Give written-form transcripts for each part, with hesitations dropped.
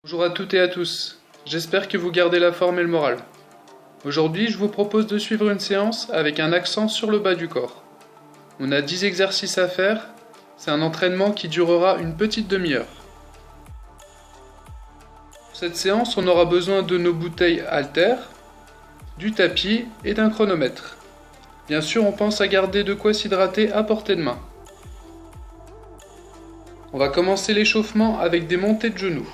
Bonjour à toutes et à tous, j'espère que vous gardez la forme et le moral. Aujourd'hui, je vous propose de suivre une séance avec un accent sur le bas du corps. On a 10 exercices à faire, c'est un entraînement qui durera une petite demi-heure. Pour cette séance, on aura besoin de nos bouteilles haltères, du tapis et d'un chronomètre. Bien sûr, on pense à garder de quoi s'hydrater à portée de main. On va commencer l'échauffement avec des montées de genoux.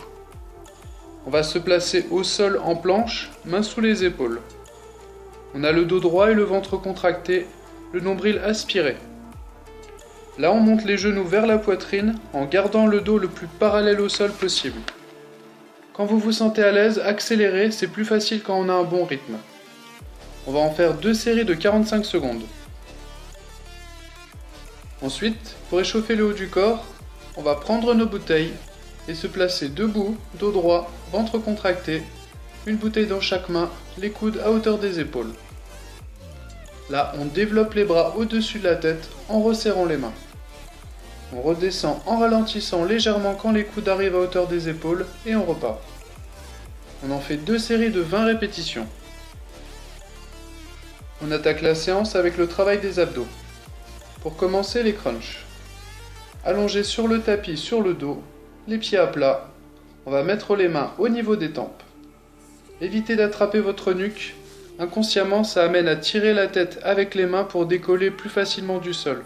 On va se placer au sol en planche, mains sous les épaules. On a le dos droit et le ventre contracté, le nombril aspiré. Là, on monte les genoux vers la poitrine en gardant le dos le plus parallèle au sol possible. Quand vous vous sentez à l'aise, accélérez, c'est plus facile quand on a un bon rythme. On va en faire 2 séries de 45 secondes. Ensuite, pour échauffer le haut du corps, on va prendre nos bouteilles et se placer debout, dos droit, ventre contracté, une bouteille dans chaque main, les coudes à hauteur des épaules. Là, on développe les bras au-dessus de la tête en resserrant les mains. On redescend en ralentissant légèrement quand les coudes arrivent à hauteur des épaules et on repart. On en fait 2 séries de 20 répétitions. On attaque la séance avec le travail des abdos. Pour commencer, les crunchs. Allongés sur le tapis sur le dos, les pieds à plat, on va mettre les mains au niveau des tempes. Évitez d'attraper votre nuque, inconsciemment ça amène à tirer la tête avec les mains pour décoller plus facilement du sol,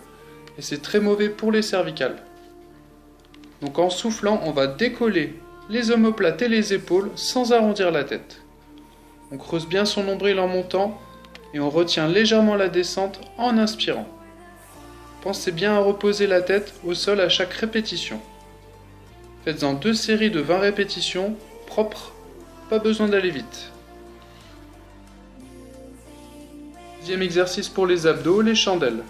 et c'est très mauvais pour les cervicales. Donc en soufflant, on va décoller les omoplates et les épaules sans arrondir la tête. On creuse bien son nombril en montant, et on retient légèrement la descente en inspirant. Pensez bien à reposer la tête au sol à chaque répétition. Faites-en 2 séries de 20 répétitions, propres, pas besoin d'aller vite. Deuxième exercice pour les abdos, les chandelles.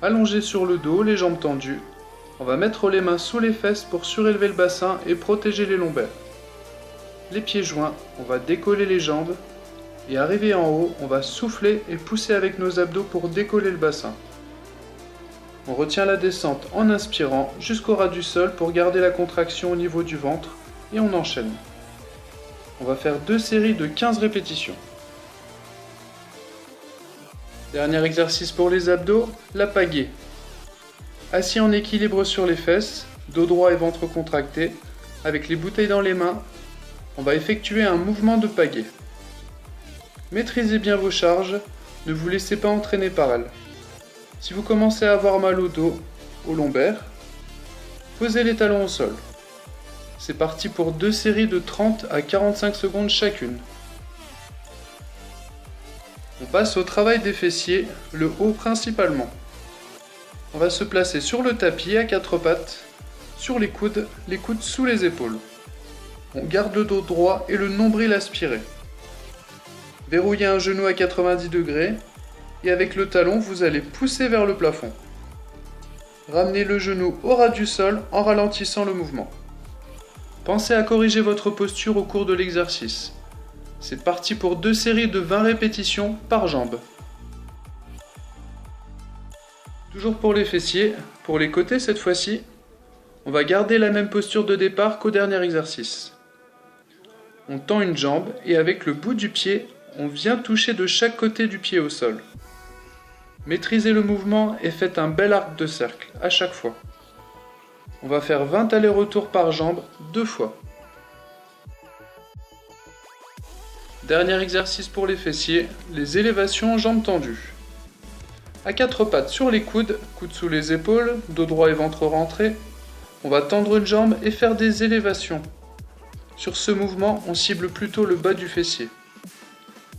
Allongés sur le dos, les jambes tendues. On va mettre les mains sous les fesses pour surélever le bassin et protéger les lombaires. Les pieds joints, on va décoller les jambes. Et arrivé en haut, on va souffler et pousser avec nos abdos pour décoller le bassin. On retient la descente en inspirant jusqu'au ras du sol pour garder la contraction au niveau du ventre et on enchaîne. On va faire 2 séries de 15 répétitions. Dernier exercice pour les abdos, la pagaie. Assis en équilibre sur les fesses, dos droit et ventre contracté, avec les bouteilles dans les mains, on va effectuer un mouvement de pagaie. Maîtrisez bien vos charges, ne vous laissez pas entraîner par elles. Si vous commencez à avoir mal au dos, au lombaire, posez les talons au sol. C'est parti pour 2 séries de 30 à 45 secondes chacune. On passe au travail des fessiers, le haut principalement. On va se placer sur le tapis à 4 pattes, sur les coudes sous les épaules. On garde le dos droit et le nombril aspiré. Verrouillez un genou à 90 degrés. Et avec le talon, vous allez pousser vers le plafond. Ramenez le genou au ras du sol en ralentissant le mouvement. Pensez à corriger votre posture au cours de l'exercice. C'est parti pour 2 séries de 20 répétitions par jambe. Toujours pour les fessiers, pour les côtés cette fois-ci, on va garder la même posture de départ qu'au dernier exercice. On tend une jambe et avec le bout du pied, on vient toucher de chaque côté du pied au sol. Maîtrisez le mouvement et faites un bel arc de cercle à chaque fois. On va faire 20 allers-retours par jambe 2 fois. Dernier exercice pour les fessiers, les élévations jambes tendues. À 4 pattes sur les coudes sous les épaules, dos droit et ventre rentré, on va tendre une jambe et faire des élévations. Sur ce mouvement, on cible plutôt le bas du fessier.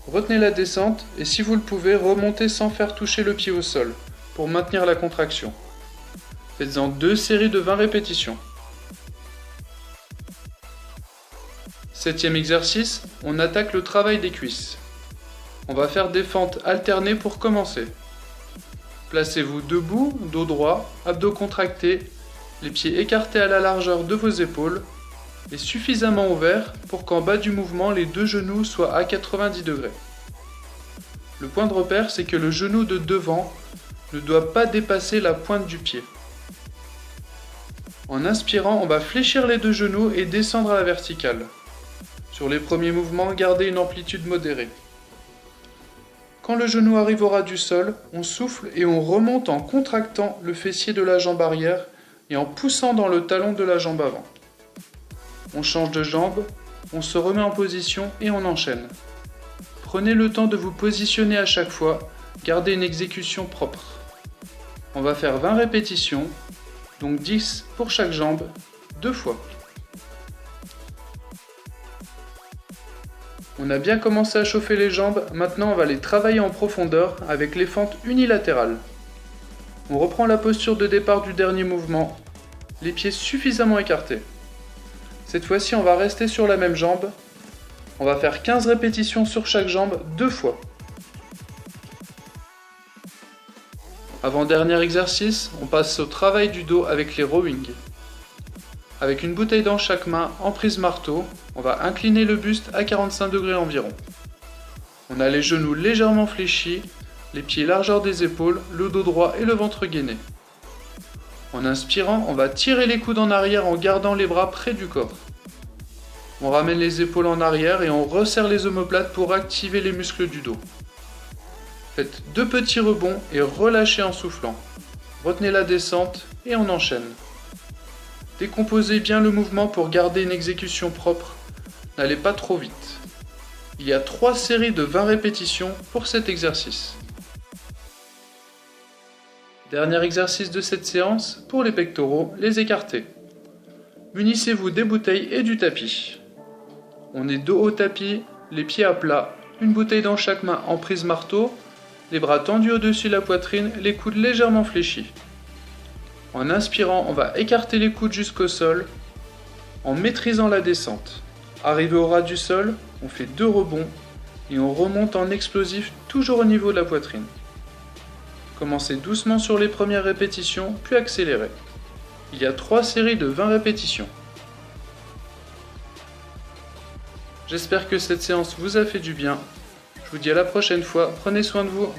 Retenez la descente et si vous le pouvez, remontez sans faire toucher le pied au sol pour maintenir la contraction. Faites-en 2 séries de 20 répétitions. 7e exercice, on attaque le travail des cuisses. On va faire des fentes alternées pour commencer. Placez-vous debout, dos droit, abdos contractés, les pieds écartés à la largeur de vos épaules et suffisamment ouvert pour qu'en bas du mouvement, les 2 genoux soient à 90 degrés. Le point de repère, c'est que le genou de devant ne doit pas dépasser la pointe du pied. En inspirant, on va fléchir les deux genoux et descendre à la verticale. Sur les premiers mouvements, gardez une amplitude modérée. Quand le genou arrive au ras du sol, on souffle et on remonte en contractant le fessier de la jambe arrière et en poussant dans le talon de la jambe avant. On change de jambe, on se remet en position et on enchaîne. Prenez le temps de vous positionner à chaque fois, gardez une exécution propre. On va faire 20 répétitions, donc 10 pour chaque jambe, 2 fois. On a bien commencé à chauffer les jambes, maintenant on va les travailler en profondeur avec les fentes unilatérales. On reprend la posture de départ du dernier mouvement, les pieds suffisamment écartés. Cette fois-ci on va rester sur la même jambe, on va faire 15 répétitions sur chaque jambe 2 fois. Avant-dernier exercice, on passe au travail du dos avec les rowing. Avec une bouteille dans chaque main en prise marteau, on va incliner le buste à 45 degrés environ. On a les genoux légèrement fléchis, les pieds largeur des épaules, le dos droit et le ventre gainé. En inspirant, on va tirer les coudes en arrière en gardant les bras près du corps. On ramène les épaules en arrière et on resserre les omoplates pour activer les muscles du dos. Faites 2 petits rebonds et relâchez en soufflant. Retenez la descente et on enchaîne. Décomposez bien le mouvement pour garder une exécution propre. N'allez pas trop vite. Il y a 3 séries de 20 répétitions pour cet exercice. Dernier exercice de cette séance, pour les pectoraux, les écartés. Munissez-vous des bouteilles et du tapis. On est dos au tapis, les pieds à plat, une bouteille dans chaque main en prise marteau, les bras tendus au-dessus de la poitrine, les coudes légèrement fléchis. En inspirant, on va écarter les coudes jusqu'au sol, en maîtrisant la descente. Arrivé au ras du sol, on fait 2 rebonds et on remonte en explosif toujours au niveau de la poitrine. Commencez doucement sur les premières répétitions, puis accélérez. Il y a 3 séries de 20 répétitions. J'espère que cette séance vous a fait du bien. Je vous dis à la prochaine fois, prenez soin de vous.